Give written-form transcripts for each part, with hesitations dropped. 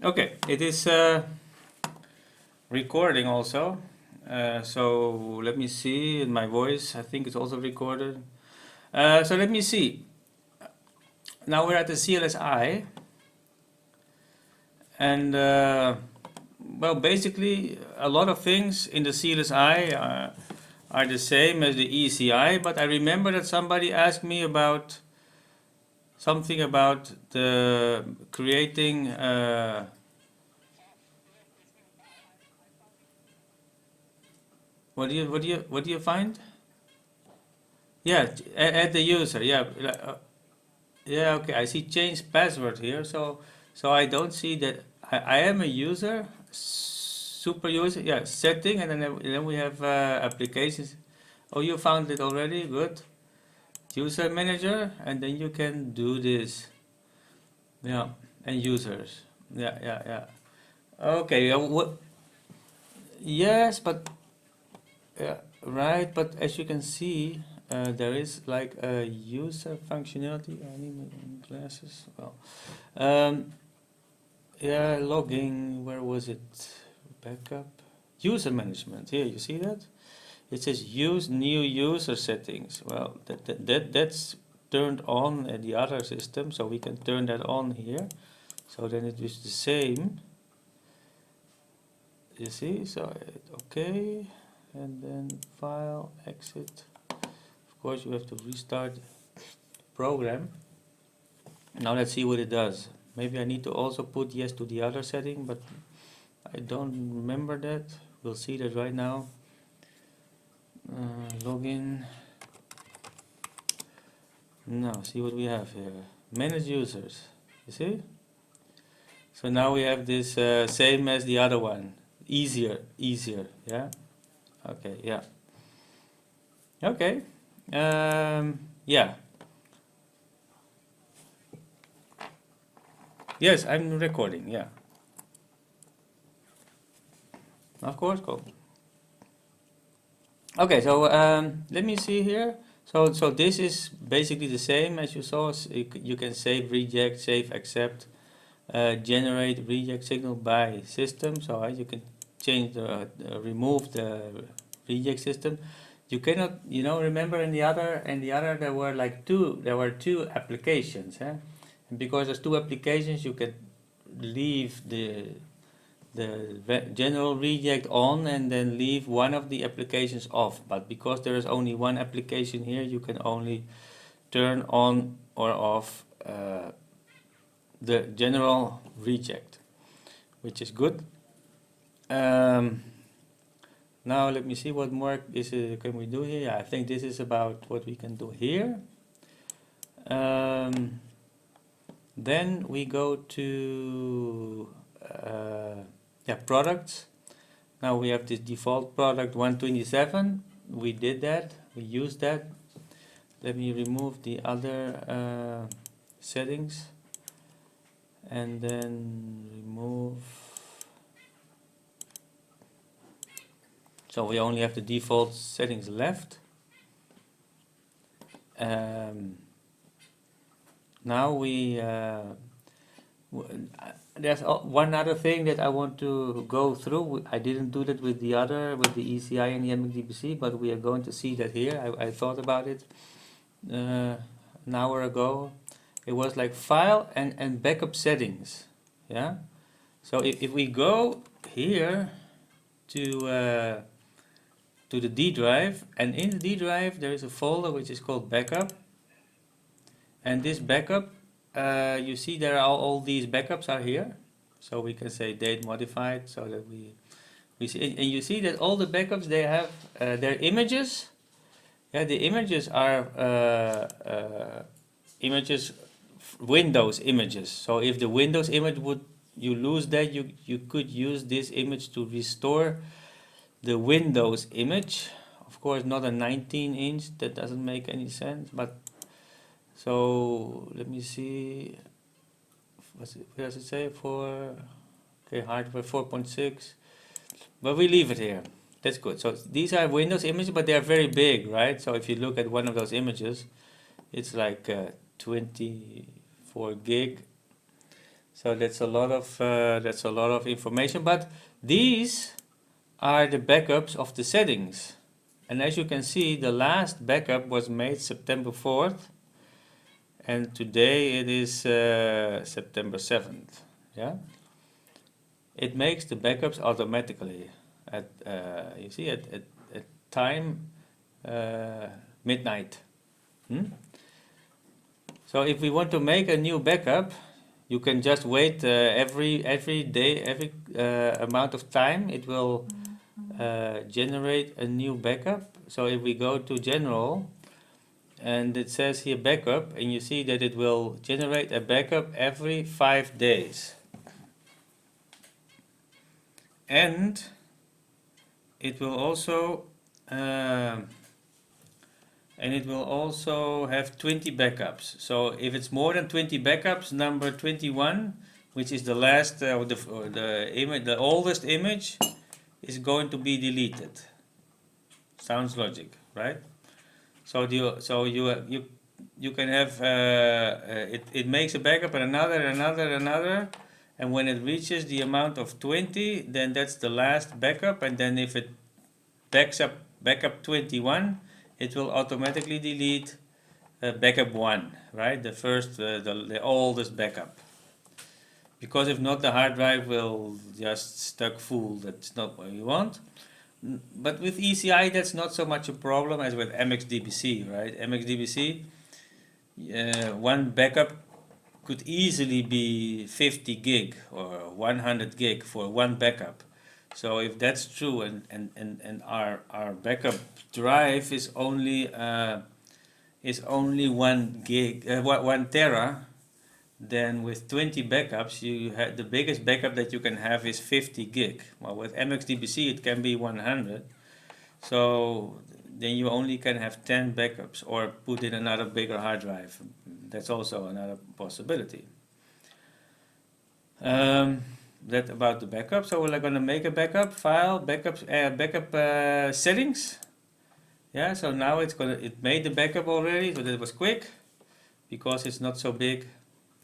Okay, it is recording also. So let me see in my voice. I think it's also recorded. So let me see. Now we're at the CLSI, and well, basically a lot of things in the CLSI are the same as the ECI. But I remember that somebody asked me about something about the creating. What do you find? Yeah, add the user. Yeah, yeah. Okay, I see change password here. So I don't see that. I am a user, super user. Yeah, setting, and then we have applications. Oh, you found it already. Good. User manager, and then you can do this. Yeah, and users. Yeah, yeah, yeah. Okay. Yes, but yeah, right. But as you can see, there is like a user functionality. I need glasses. Well, um, yeah, logging. Where was it? Backup. User management. Here, you see that? It says use new user settings. Well, that's turned on at the other system, so we can turn that on here. So then it is the same. You see? So okay, and then file, exit. Of course, you have to restart the program. Now let's see what it does. Maybe I need to also put yes to the other setting, but I don't remember that. We'll see that right now. Login. Now, see what we have here. Manage users. You see? So now we have this same as the other one. Easier. Yeah? Okay, yeah. Okay. Yeah. Yes, I'm recording, yeah. Of course, cool. Okay, so let me see here. So this is basically the same as you saw. You can save, reject, save, accept, generate reject signal by system. So you can change the remove the reject system. You cannot, remember in the other there were like two applications, and because there's two applications, you can leave the general reject on and then leave one of the applications off. But because there is only one application here, you can only turn on or off the general reject, which is good. Now let me see what more can we do here. Yeah, I think this is about what we can do here. Then we go to products. Now we have this default product 127. We did that. We used that. Let me remove the other settings and then remove. So we only have the default settings left. Now we there's one other thing that I want to go through. I didn't do that with the ECI and the MDBC, but we are going to see that here. I thought about it an hour ago. It was like file and backup settings. Yeah. So if we go here to the D drive, and in the D drive there is a folder which is called backup, and this backup, you see there are all these backups are here, so we can say date modified, so that we see, and you see that all the backups, they have their images. Yeah, the images are images, Windows images. So if the Windows image you lose that, you could use this image to restore the Windows image. Of course, not a 19-inch. That doesn't make any sense. But so let me see. What does it say? Hardware 4.6. But we leave it here. That's good. So these are Windows images, but they are very big, right? So if you look at one of those images, it's like 24 gig. So that's a lot of information. But these are the backups of the settings. And as you can see, the last backup was made September 4th, and today it is September 7th. Yeah, it makes the backups automatically at you see at time midnight. Hmm? So if we want to make a new backup, you can just wait every day, every amount of time. It will generate a new backup. So if we go to general, and it says here backup, and you see that it will generate a backup every 5 days, and it will also have 20 backups. So if it's more than 20 backups, number 21, which is the last the oldest image, is going to be deleted. Sounds logic, right? So you can have it makes a backup and another, and when it reaches the amount of 20, then that's the last backup, and then if it backup 21, it will automatically delete backup 1, right? The first, the oldest backup. Because if not, the hard drive will just stuck full. That's not what you want. But with ECI, that's not so much a problem as with MXDBC, right? MXDBC, one backup could easily be 50 gig or 100 gig for one backup. So if that's true, and our backup drive is only 1 gig, 1 tera, then with 20 backups, you have the biggest backup that you can have is 50 gig. Well, with MXDBC it can be 100. So then you only can have 10 backups, or put in another bigger hard drive. That's also another possibility. That about the backup. So we're going to make a backup file, backup settings. Yeah. So now it made the backup already, so that was quick because it's not so big.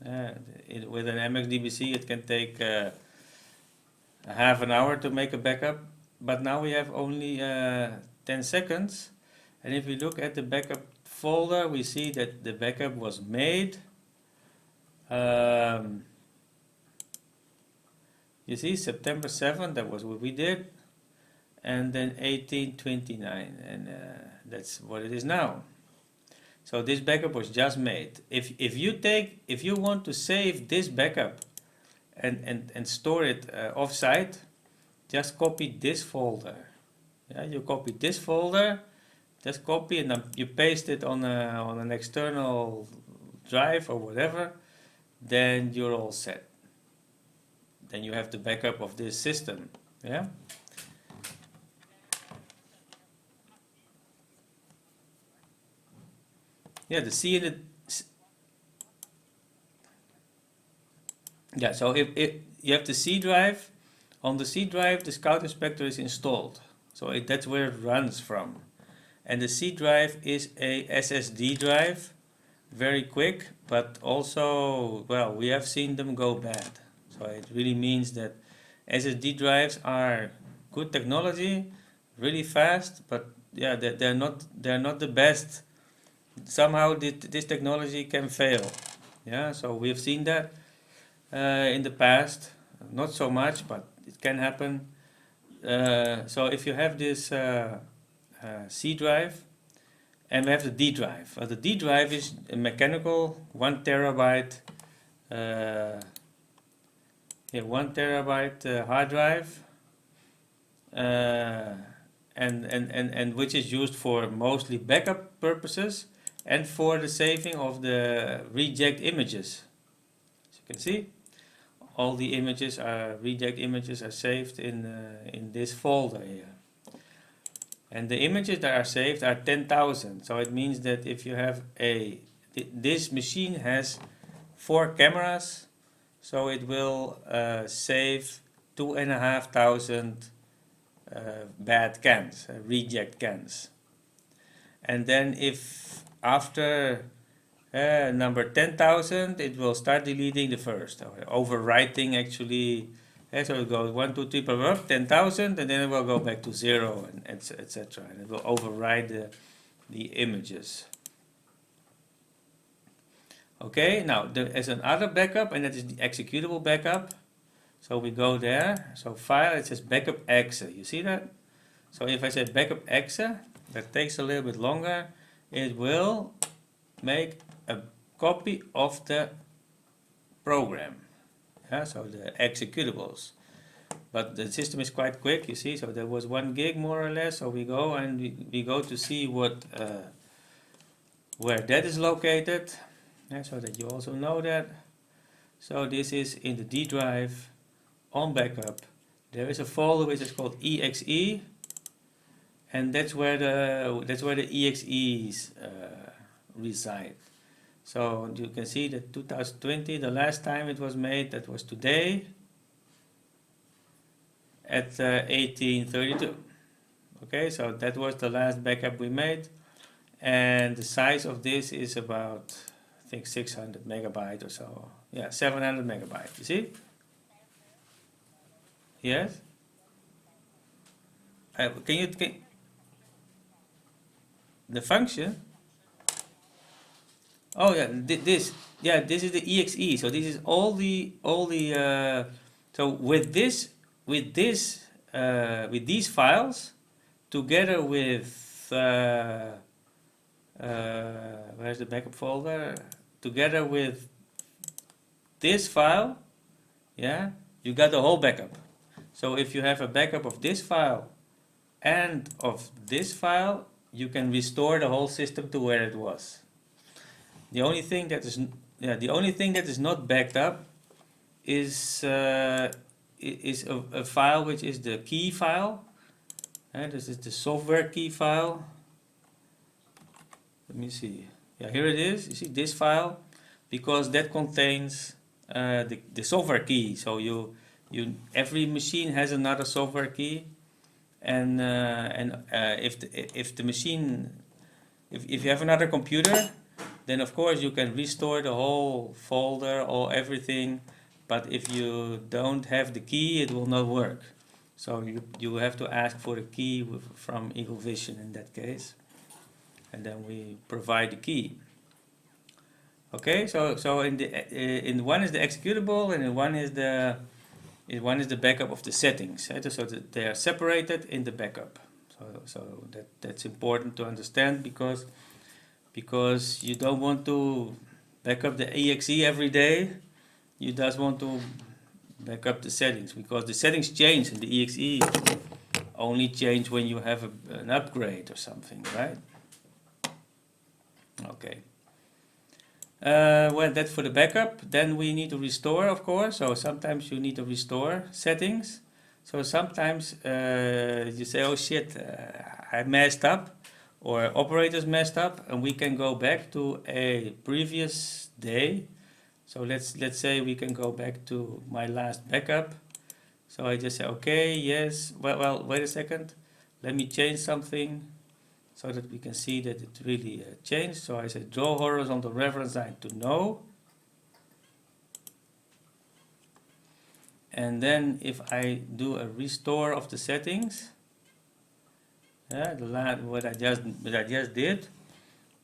With an MXDBC, it can take a half an hour to make a backup, but now we have only 10 seconds. And if we look at the backup folder, we see that the backup was made. You see, September 7th, that was what we did, and then 1829, and that's what it is now. So this backup was just made. If you want to save this backup and store it offsite, just copy this folder. Yeah, you copy this folder, just copy, and then you paste it on an external drive or whatever. Then you're all set. Then you have the backup of this system. Yeah. Yeah, the C in the yeah. So if you have the C drive, on the C drive the Scout Inspector is installed. So that's where it runs from, and the C drive is a SSD drive, very quick, but also, well, we have seen them go bad. So it really means that SSD drives are good technology, really fast, but yeah, they're not the best. Somehow this technology can fail. Yeah, so we've seen that in the past, not so much, but it can happen. So if you have this C drive, and we have the D drive. The D drive is a mechanical 1 terabyte 1 terabyte hard drive, and which is used for mostly backup purposes and for the saving of the reject images. As you can see, all the reject images are saved in this folder here. And the images that are saved are 10,000. So it means that if you have this machine has 4 cameras, so it will save 2,500 bad scans, reject scans. And then if after number 10,000, it will start deleting the first, or overwriting actually. So it goes 1, 2, 3, blah, blah, 10,000, and then it will go back to 0, and etc. And it will override the images. Okay, now there is another backup, and that is the executable backup. So we go there. So file, it says backup exe. You see that? So if I say backup exe, that takes a little bit longer. It will make a copy of the program. Yeah, so the executables. But the system is quite quick, you see. So there was 1 gig more or less. So we go and we go to see what where that is located. Yeah, so that you also know that. So this is in the D drive on backup. There is a folder which is called exe, and that's where the exes reside. So you can see that 2020, the last time it was made, that was today at 1832. Okay, so that was the last backup we made, and the size of this is about, I think, 600 megabyte or so. Yeah, 700 megabyte. You see? Yes. Can the function? Oh yeah, this is the exe. So this is all the so with these files together with where's the backup folder? Together with this file, yeah, you got the whole backup. So if you have a backup of this file and of this file, you can restore the whole system to where it was. The only thing that is not backed up is a file which is the key file. This is the software key file. Let me see. Yeah, here it is. You see this file, because that contains the software key. So every machine has another software key, and if the machine, if you have another computer, then of course you can restore the whole folder or everything. But if you don't have the key, it will not work. So you have to ask for the key from EagleVision in that case, and then we provide the key. Okay, so in one is the executable, and in one is the backup of the settings. Right? So that they are separated in the backup. So that's important to understand, because you don't want to back up the exe every day. You just want to back up the settings, because the settings change and the exe only change when you have an upgrade or something, right? Okay. Well, that's for the backup. Then we need to restore, of course. So sometimes you need to restore settings. So sometimes you say, oh shit, I messed up, or operators messed up, and we can go back to a previous day. So let's say we can go back to my last backup. So I just say, okay, yes, well, wait a second, let me change something so that we can see that it really changed. So I say draw horizontal reference line to no. And then if I do a restore of the settings, what I just did,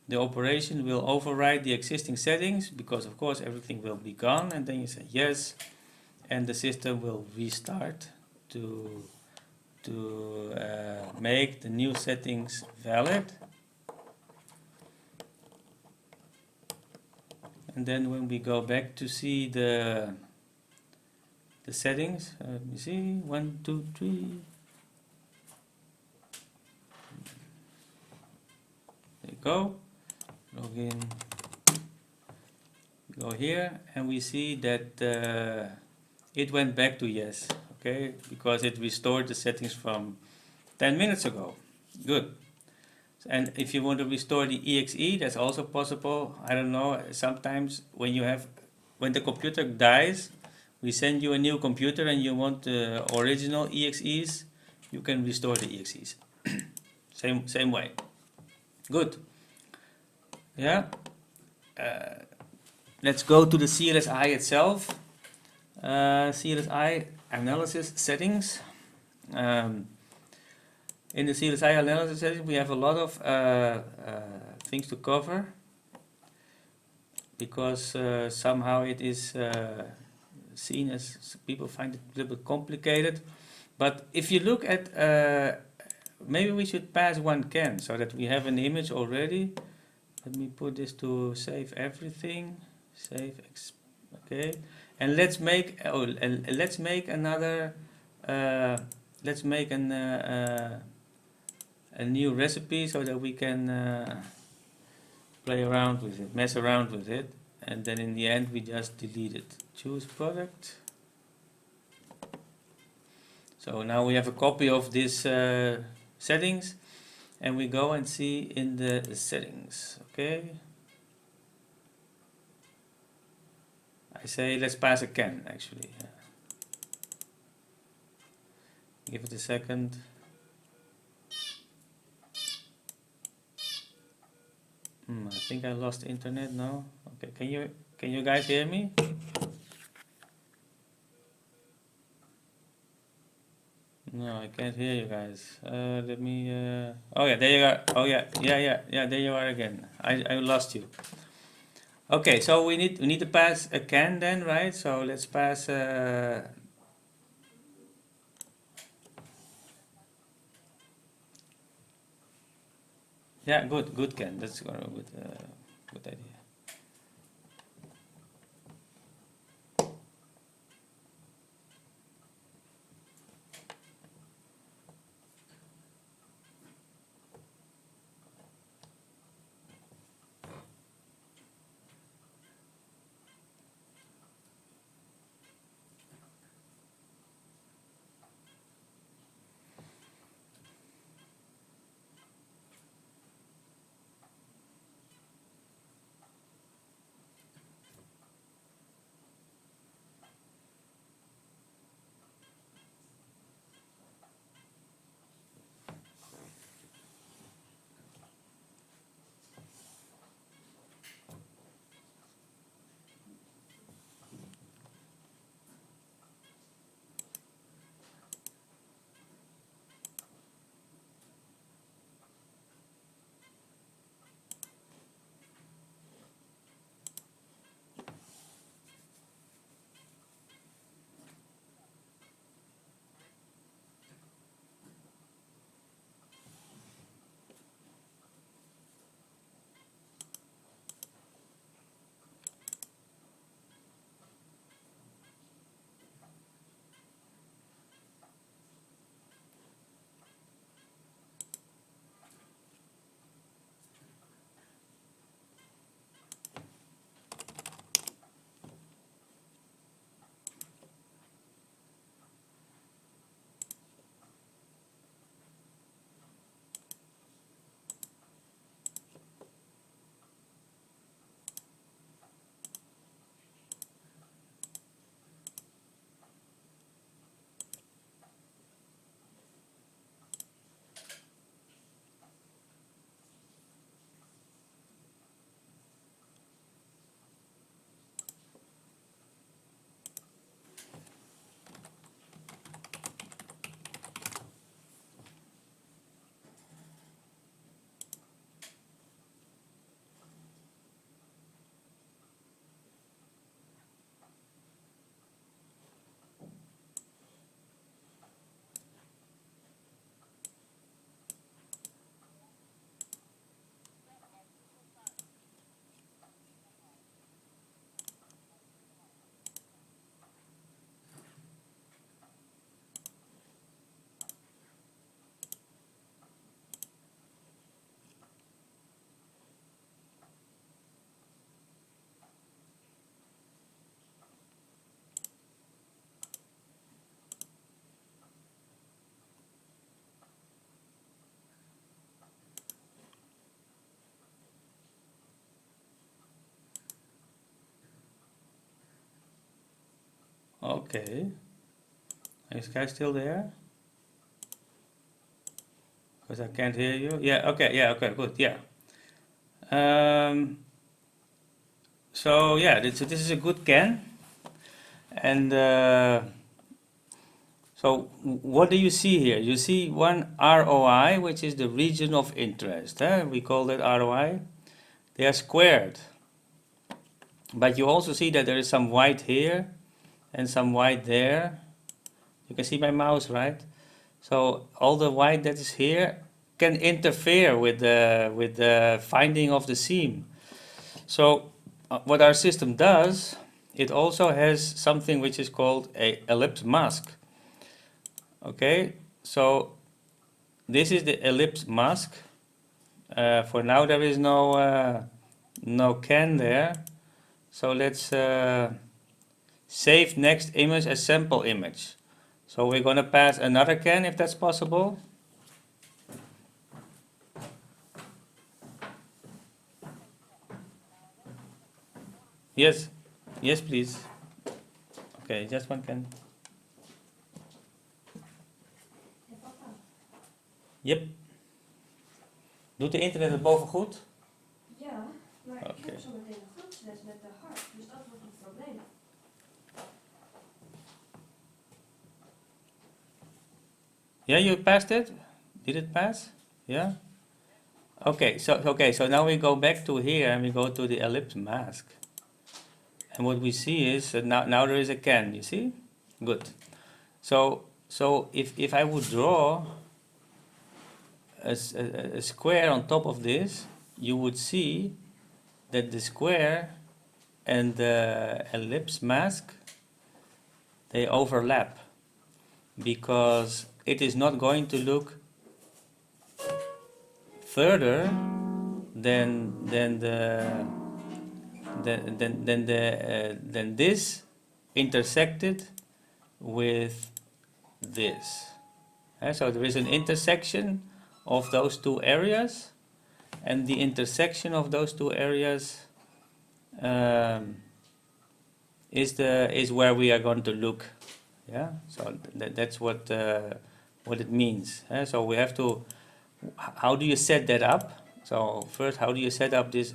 the operation will override the existing settings, because of course everything will be gone, and then you say yes, and the system will restart to make the new settings valid. And then when we go back to see the settings, let me see, 1, 2, 3. There you go. Log in. Go here, and we see that it went back to yes. Okay, because it restored the settings from 10 minutes ago. Good. And if you want to restore the exe, that's also possible. I don't know, sometimes when the computer dies, we send you a new computer and you want the original exes, you can restore the exes. same way. Good. Yeah. let's go to the CLSI itself. CLSI analysis settings. In the CLSI analysis settings, we have a lot of things to cover, because somehow it is seen as, people find it a little bit complicated. But if you look at, maybe we should pass one can so that we have an image already. Let me put this to save everything. Okay, and let's make another. Let's make a new recipe so that we can play around with it, mess around with it, and then in the end we just delete it. Choose product. So now we have a copy of this settings, and we go and see in the settings. Okay, I say let's pass a can actually. Give it a second. I think I lost internet now. Okay, can you guys hear me? No, I can't hear you guys. Let me. Oh yeah, there you are. Oh yeah, there you are again. I lost you. Okay, so we need to pass a can then, right? So let's pass. Yeah, good can. That's a good idea. Okay. Are you guys still there? Because I can't hear you. Yeah, okay, good, yeah. So yeah, this is a good can, and so what do you see here? You see one ROI, which is the region of interest. We call that ROI. They are squared, but you also see that there is some white here and some white there. You can see my mouse, right? So all the white that is here can interfere with the finding of the seam. So what our system does, it also has something which is called a ellipse mask. Okay, so this is the ellipse mask. For now there is no can there. So let's save next image as sample image. So we're going to pass another can if that's possible. Yes, yes please. Okay, just one can. Yep. Doet de internet het boven goed? Ja, maar ik Oké. heb zo meteen een groepsles met de hart, dus dat wordt een probleem. Yeah, you passed it? Did it pass? Yeah? Okay, so now we go back to here and we go to the ellipse mask. And what we see is now there is a can, you see? Good. So if I would draw a square on top of this, you would see that the square and the ellipse mask, they overlap, because it is not going to look further than this intersected with this. So there is an intersection of those two areas, and the intersection of those two areas is where we are going to look. Yeah, so that's what it means. So we have to. How do you set that up? So first, how do you set up this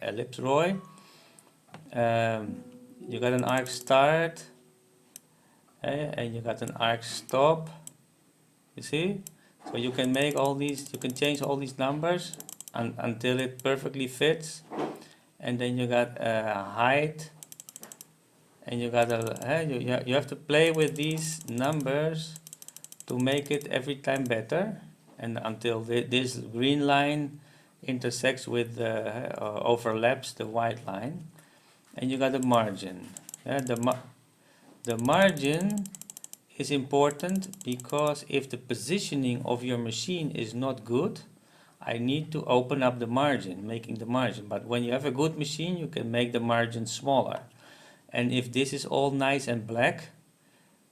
ellipse ROI? You got an arc start, and you got an arc stop. You see? So you can make all these, you can change all these numbers until it perfectly fits. And then you got height, and you got you have to play with these numbers to make it every time better, and until this green line intersects with overlaps the white line. And you got a margin. The margin is important because if the positioning of your machine is not good, I need to open up the margin, making the margin. But when you have a good machine, you can make the margin smaller. And if this is all nice and black,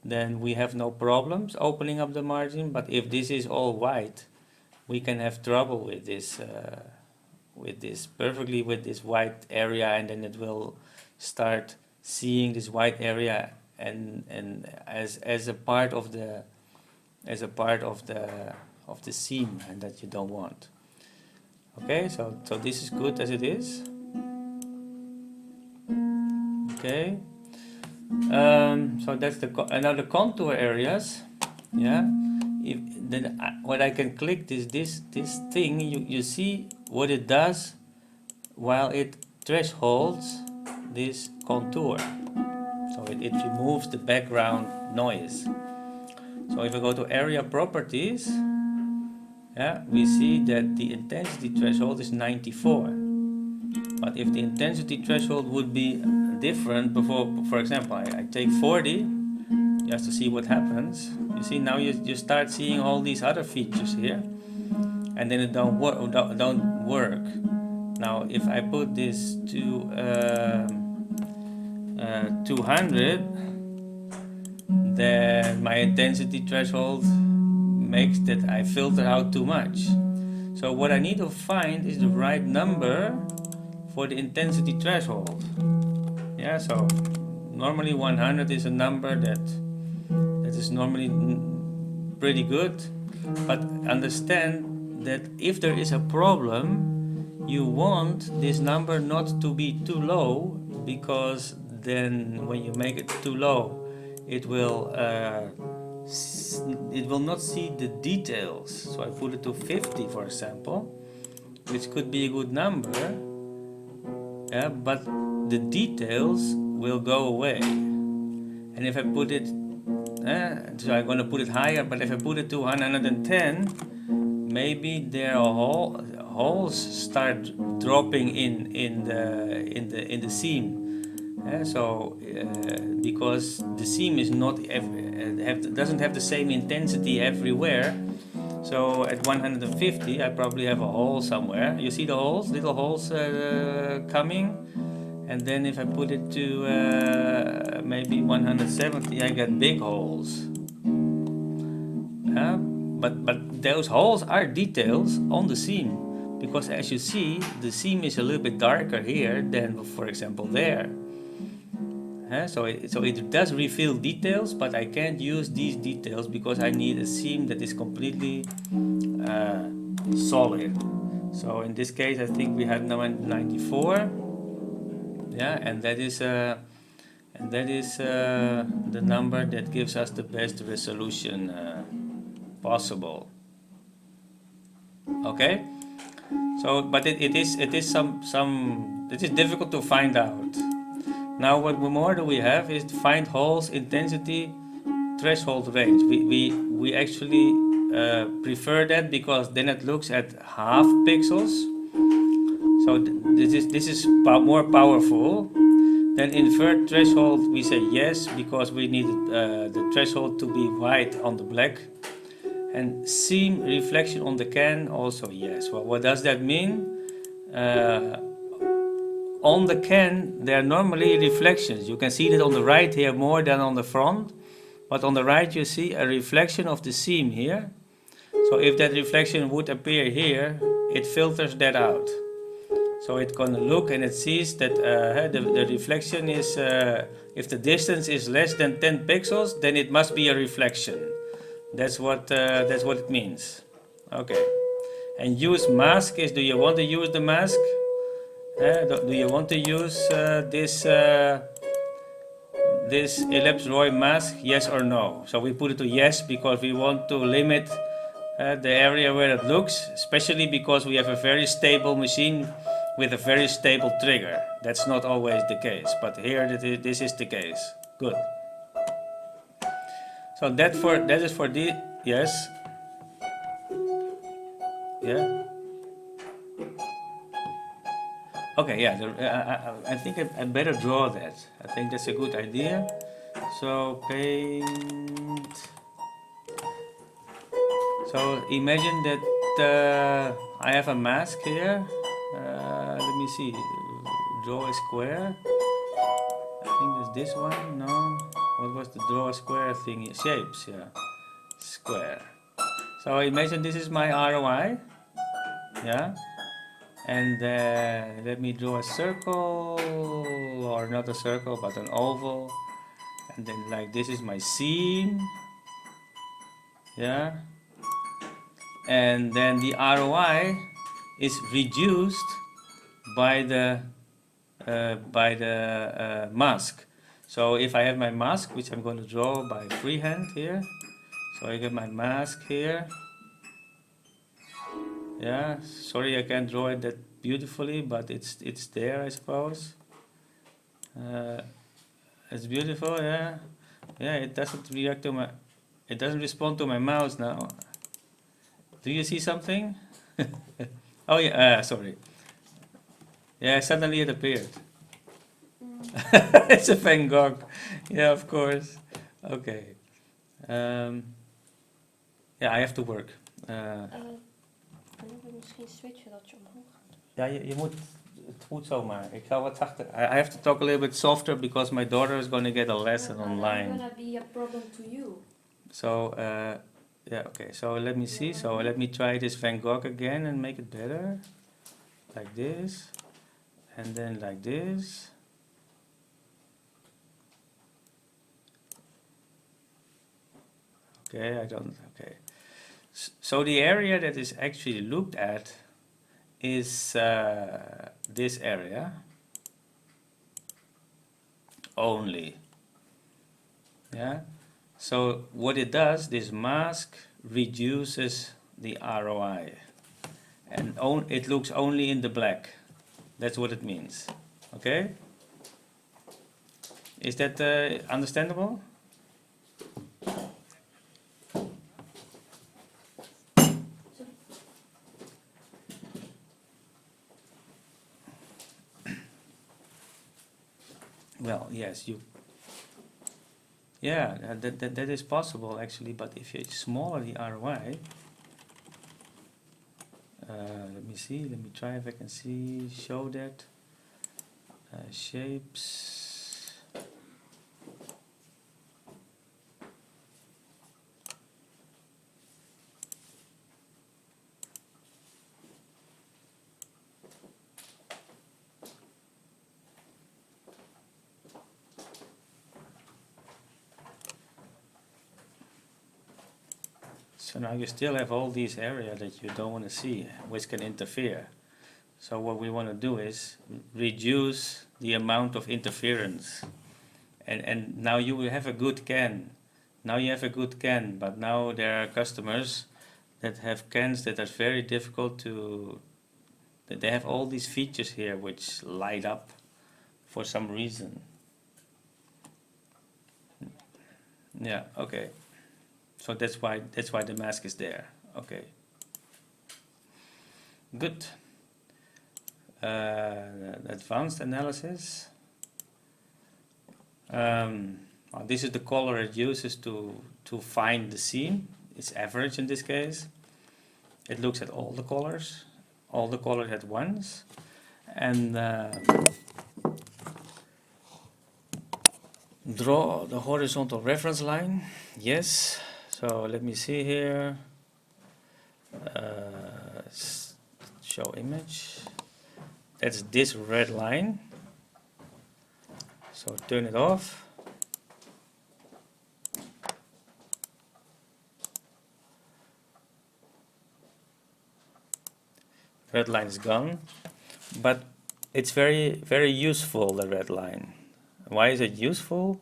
then we have no problems opening up the margin. But if this is all white, we can have trouble with this white area, and then it will start seeing this white area and as a part of the seam, and that you don't want. Okay, so this is good as it is. Okay, so that's now the contour areas. Yeah, what I can click is this thing. You see what it does while it thresholds this contour. So it removes the background noise. So if I go to area properties, yeah, we see that the intensity threshold is 94. But if the intensity threshold would be different, for example, I take 40, just to see what happens. You see, now you start seeing all these other features here, and then it don't work. Now if I put this to 200, then my intensity threshold makes that I filter out too much. So what I need to find is the right number for the intensity threshold. Yeah, so normally 100 is a number that is normally pretty good, but understand that if there is a problem, you want this number not to be too low because then when you make it too low, it will not see the details. So I put it to 50, for example, which could be a good number, yeah, but the details will go away. And if I put it, so I'm going to put it higher, but if I put it to 110, maybe there are holes start dropping in the seam. So because the seam is not doesn't have the same intensity everywhere. So at 150, I probably have a hole somewhere. You see the holes, little holes coming. And then if I put it to maybe 170, I get big holes. But those holes are details on the seam, because as you see, the seam is a little bit darker here than, for example, there. So it does reveal details, but I can't use these details because I need a seam that is completely solid. So in this case, I think we have now 94. Yeah, and that is the number that gives us the best resolution possible. Okay, so but it is difficult to find out. Now what more do we have is to find holes intensity threshold range. We actually prefer that because then it looks at half pixels. So this is more powerful. Then invert threshold, we say yes because we need the threshold to be white on the black. And seam reflection on the can, also yes. Well, what does that mean? On the can, there are normally reflections. You can see that on the right here more than on the front. But on the right you see a reflection of the seam here. So if that reflection would appear here, it filters that out. So it's going to look and it sees that the reflection is, if the distance is less than 10 pixels, then it must be a reflection. That's what it means. Okay. And use mask is, do you want to use the mask? Do you want to use this ellipse Roy mask? Yes or no? So we put it to yes because we want to limit the area where it looks, especially because we have a very stable machine with a very stable trigger. That's not always the case, but here this is the case. Good. So that is for the yes. Yeah. Okay. Yeah. I think I better draw that. I think that's a good idea. So paint. So imagine that I have a mask here. Let me see. Draw a square. I think it's this one. No. What was the draw a square thing? Shapes. Yeah. Square. So imagine this is my ROI. Yeah. And let me draw a circle, or not a circle, but an oval. And then like this is my seam. Yeah. And then the ROI is reduced by the mask. So if I have my mask, which I'm going to draw by freehand here, so I get my mask here. Yeah, sorry I can't draw it that beautifully, but it's there, I suppose. It's beautiful, yeah. Yeah, it doesn't react to it doesn't respond to my mouse now. Do you see something? Oh yeah, sorry. Yeah, suddenly it appeared. It's a Van Gogh. Yeah, of course. Okay. Yeah, I have to work. Kunnen we misschien switchen dat je omhoog gaat? Ja, je moet het goed zo maken. Ik zal wat zachter. I have to talk a little bit softer because my daughter is going to get a lesson online. It's gonna be a problem to you. So, yeah, okay. So let me see. So let me try this Van Gogh again and make it better. Like this. And then like this. Okay, okay. So the area that is actually looked at is this area. only. Yeah. So what it does, this mask reduces the ROI, and it looks only in the black. That's what it means. Okay. Is that understandable? Well, yes, yeah, that is possible actually, but if it's smaller the ROI, let me see, let me try if I can show that. Shapes. So now you still have all these areas that you don't want to see, which can interfere. So what we want to do is reduce the amount of interference. And now you will have a good can. Now you have a good can, but now there are customers that have cans that are very difficult to, that they have all these features here which light up for some reason. Yeah, okay. So that's why the mask is there. Okay. Good. Advanced analysis. Well, this is the color it uses to find the scene. It's average in this case. It looks at all the colors at once, and draw the horizontal reference line. Yes. So let me see here. Show image. That's this red line. So turn it off. Red line is gone, but it's very useful, the red line. Why is it useful?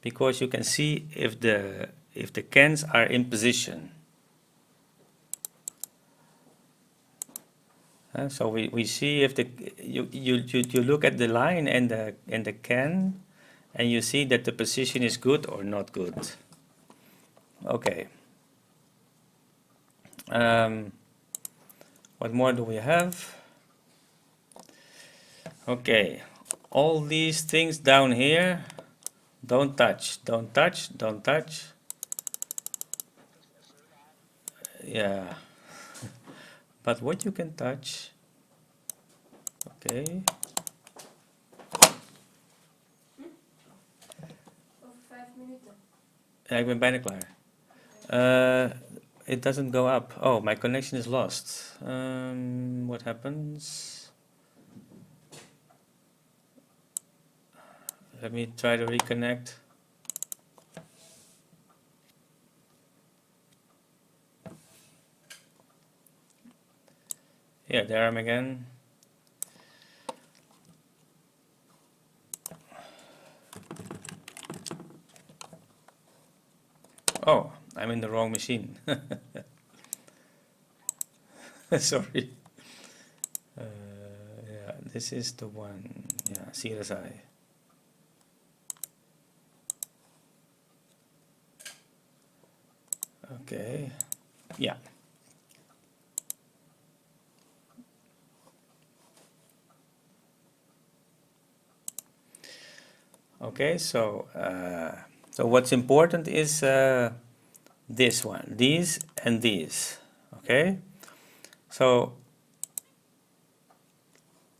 Because you can see if the cans are in position. So we see if you look at the line and the can, and you see that the position is good or not good. Okay. What more do we have? Okay, all these things down here, don't touch, don't touch, don't touch. Yeah. But what you can touch, okay. Over 5 minuten. Ja, ik ben bijna klaar. It doesn't go up. Oh, my connection is lost. What happens? Let me try to reconnect. Yeah, there I am again. Oh, I'm in the wrong machine. Sorry. Yeah, this is the one. Yeah, CLSI. Okay. Yeah. Okay, so what's important is this one, these and these. Okay, so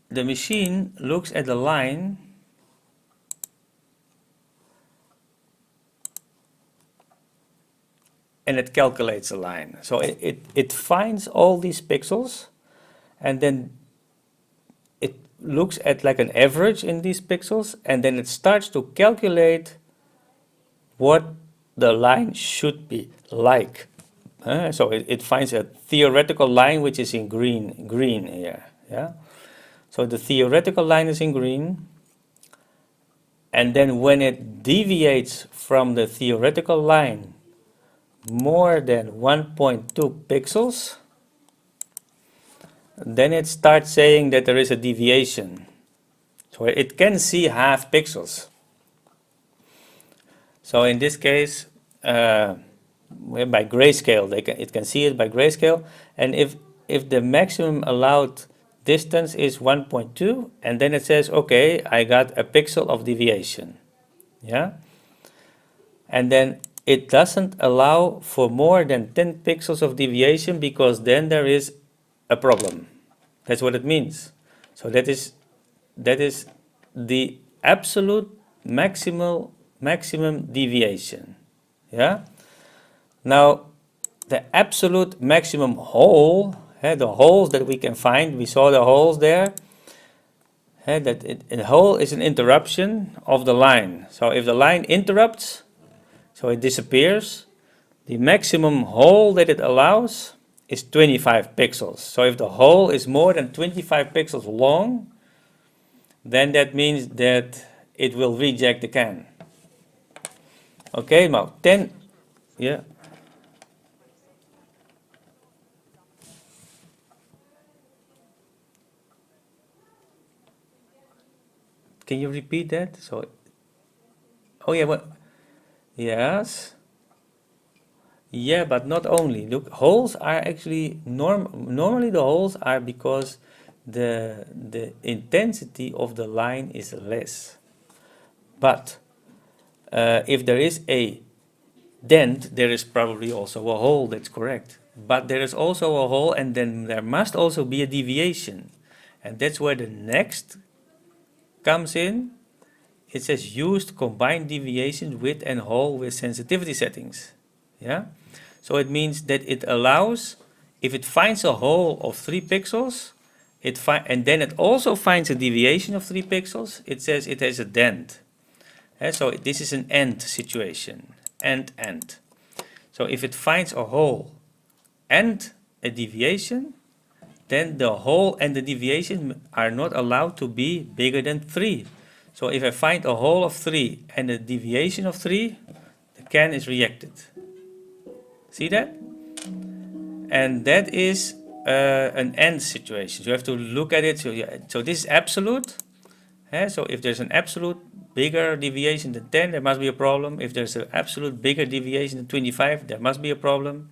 the machine looks at the line and it calculates a line. So it finds all these pixels, and then it looks at like an average in these pixels, and then it starts to calculate what the line should be like. So it finds a theoretical line which is in green here. Yeah. So the theoretical line is in green, And then when it deviates from the theoretical line more than 1.2 pixels, then it starts saying that there is a deviation. So it can see half pixels. So in this case, by grayscale, it can see it by grayscale. And if the maximum allowed distance is 1.2, and then it says, okay, I got a pixel of deviation. Yeah? And then it doesn't allow for more than 10 pixels of deviation, because then there is a problem. That's what it means. So that is the absolute maximum deviation. Yeah? Now, the absolute maximum hole, the holes that we can find, we saw the holes there, a hole is an interruption of the line. So if the line interrupts, so it disappears, the maximum hole that it allows is 25 pixels. So if the hole is more than 25 pixels long, then that means that it will reject the can. Okay, now 10, yeah. Can you repeat that? So, oh yeah, what? Yes. Yeah, but not only. Look, holes are actually normally the holes are because the intensity of the line is less. But if there is a dent, there is probably also a hole. That's correct. But there is also a hole, and then there must also be a deviation, and that's where the next comes in. It says used combined deviation width and hole with sensitivity settings. Yeah, so it means that it allows, if it finds a hole of 3 pixels, and then it also finds a deviation of 3 pixels, it says it has a dent. So this is an end situation, end. So if it finds a hole and a deviation, then the hole and the deviation are not allowed to be bigger than 3. So if I find a hole of 3 and a deviation of 3, the can is rejected. See that? And that is an end situation. So you have to look at it. So this is absolute. So if there's an absolute bigger deviation than 10, there must be a problem. If there's an absolute bigger deviation than 25, there must be a problem.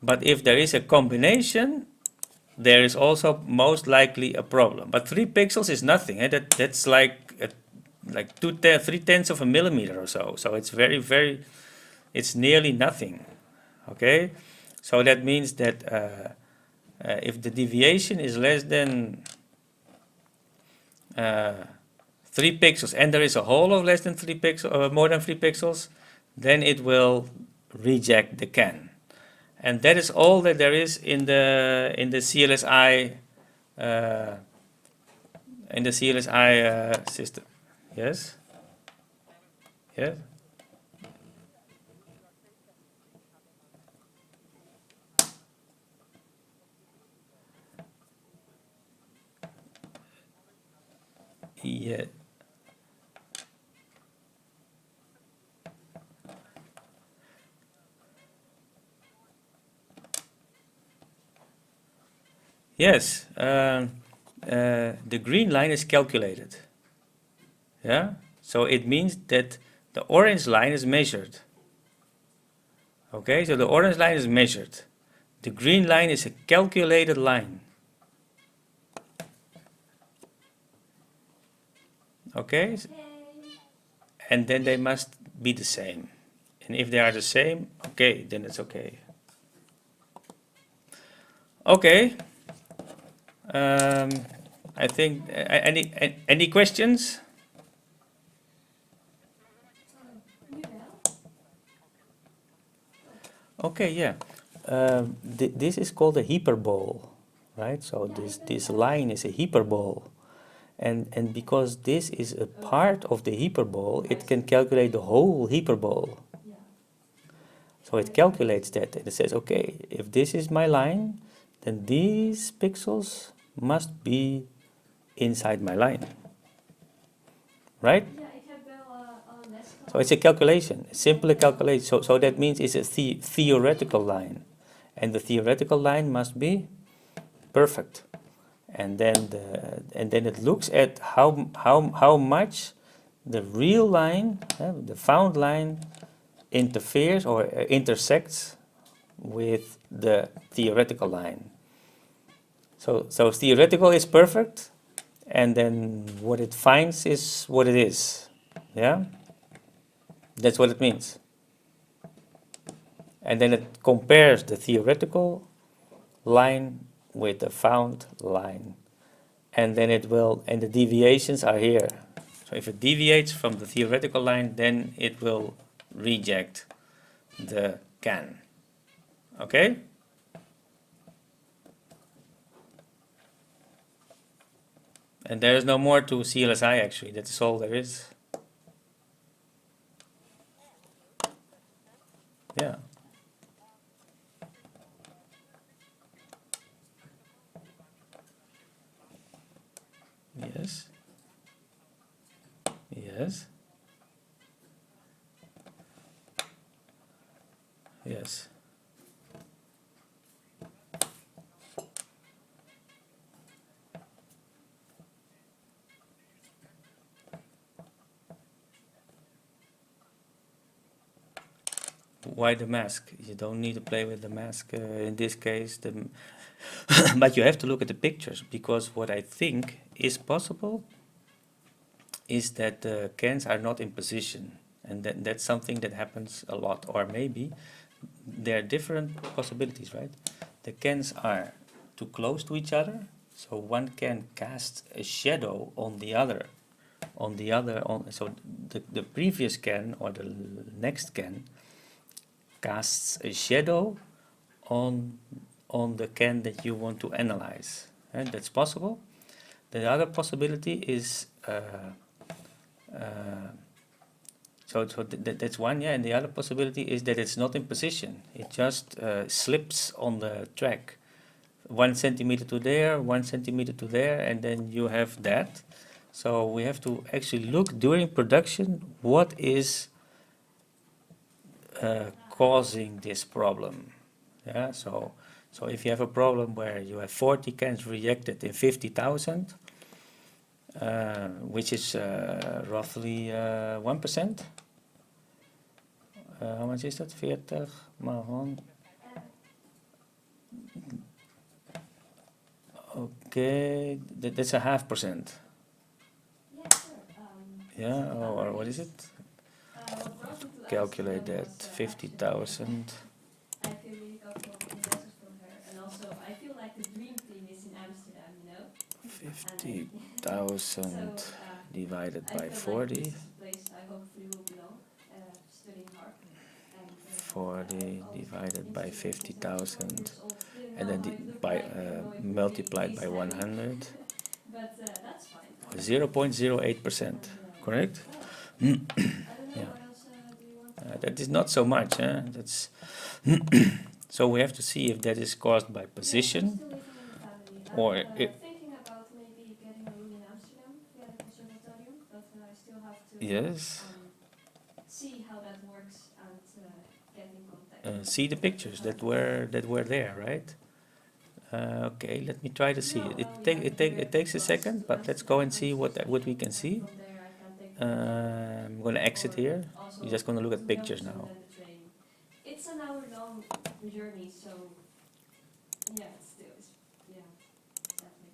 But if there is a combination, there is also most likely a problem. But 3 pixels is nothing. That's like 3/10 of a millimeter or so. So it's it's nearly nothing. Okay, so that means that if the deviation is less than 3 pixels and there is a hole of less than 3 pixels or more than 3 pixels, then it will reject the can. And that is all that there is in the CLSI system. Yes. Yes. Yeah. Yes. The green line is calculated. Yeah. So it means that the orange line is measured. Okay. So the orange line is measured. The green line is a calculated line. Okay. And then they must be the same. And if they are the same, okay, then it's okay. Okay. I think any questions? Okay, yeah. This is called a hyperbole, right? So this line is a hyperbole. And because this is a part of the hyperbole, it can calculate the whole hyperbole. So it calculates that, and it says, okay, if this is my line, then these pixels must be inside my line. Right? Yeah, So it's a calculation, simply calculate. So that means it's a theoretical line, and the theoretical line must be perfect. And then it looks at how much the real line, the found line, interferes or intersects with the theoretical line. So theoretical is perfect, and then what it finds is what it is. Yeah, that's what it means. And then it compares the theoretical line with the found line. And then it will, and the deviations are here. So if it deviates from the theoretical line, then it will reject the can. Okay? And there is no more to CLSI actually, that's all there is. Yeah. Yes. Yes. Yes. Why the mask? You don't need to play with the mask in this case. But you have to look at the pictures, because what I think is possible is that the cans are not in position, and that's something that happens a lot. Or maybe there are different possibilities, right? The cans are too close to each other, so one can cast a shadow on the other. So the previous can or the next can casts a shadow on the can that you want to analyze, and that's possible. The other possibility is that's one, yeah, and the other possibility is that it's not in position. It just slips on the track, 1 centimeter to there, 1 centimeter to there, and then you have that. So we have to actually look during production what is causing this problem. Yeah, so if you have a problem where you have 40 cans rejected in 50,000, which is roughly 1%. How much is that? 40 maal 100. Okay, that's a 0.5%. Yeah, sure. Yeah, or what is it? Calculate that, 50,000. I feel really comfortable with the answers from her, and also I feel like the dream team is in Amsterdam, you know. 50,000 divided I by feel 40. like this is a place I hopefully will belong, studying hard. And 40 divided by 50,000, You and know, then I look by like multiplied by heavy. 100. But that's fine. 0.08%, correct? I don't know, Yeah. what else do you want? That is not so much, huh? That's so we have to see if that is caused by position, Still living in the family. or I'm thinking about maybe getting a room in Amsterdam via the conservatorium, but I still have to yes. see how that works and get in contact. See the pictures that were there, right? Okay, let me try to see it. It takes a second, but let's go and see what we can see. From there I can take I'm gonna exit here. You're just gonna look at pictures now. It's an hour-long journey, so yeah, it's still, yeah, exactly.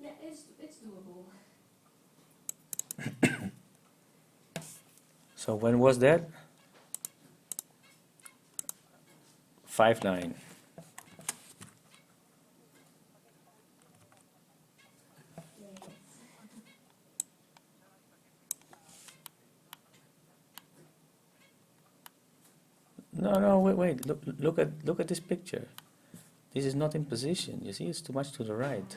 Yeah, it's doable. So when was that? 5/9. No, wait. Look at this picture. This is not in position. You see, it's too much to the right.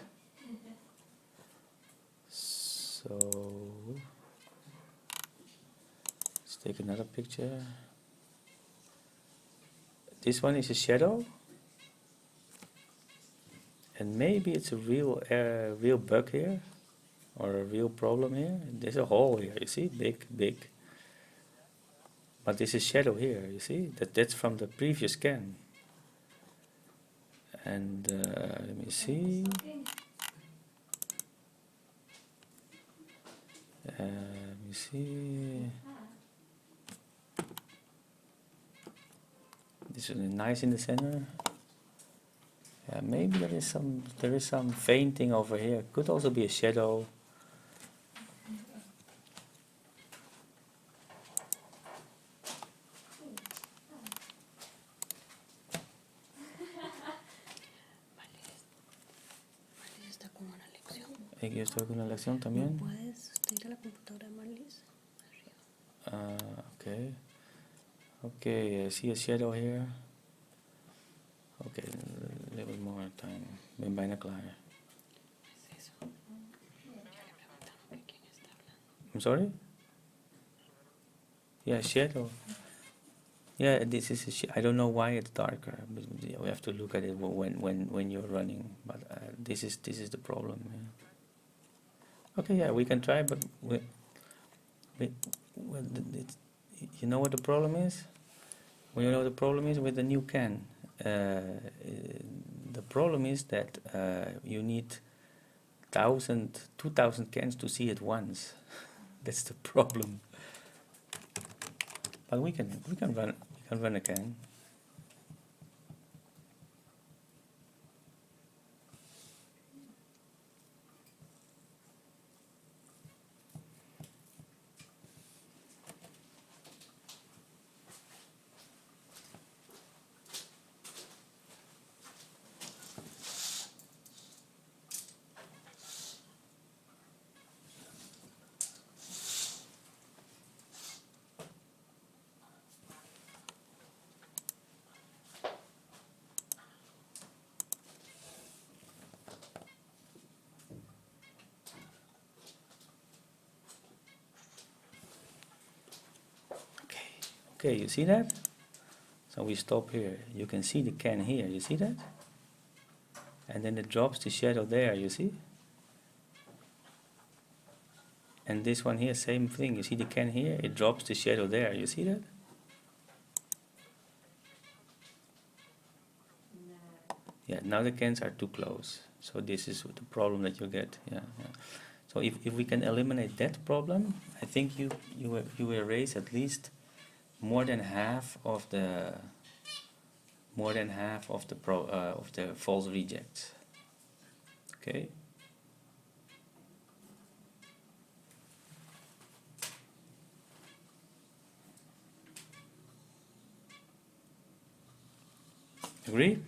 So let's take another picture. This one is a shadow, and maybe it's a real bug here. or a real problem here. There's a hole here, you see, big. But this is shadow here, you see, that's from the previous scan. And let me see. Let me see. This is nice in the center. Yeah, maybe there is some fainting over here. Could also be a shadow. Marlis está con una lección. Yo estoy con una lección también. ¿Puedes ir a la computadora de Marlis? Okay. Okay, I see a shadow here. Okay, a little more time. Ben bijna klaar. Es eso. Ya le preguntaron que quién está hablando. I'm sorry? Yeah, shadow. Yeah, this is I don't know why it's darker, but we have to look at it when you're running. But this is the problem. Yeah. Okay, yeah, we can try, but you know what the problem is? Well, you know what the problem is with the new can. The problem is that you need 2,000 cans to see it once. That's the problem. But we can run a can. Okay, you see that? So we stop here. You can see the can here, you see that? And then it drops the shadow there, you see? And this one here, same thing. You see the can here? It drops the shadow there, you see that? Yeah, now the cans are too close. So this is the problem that you get. Yeah. So if we can eliminate that problem, I think you erase at least more than half of the false rejects. Okay. Agree?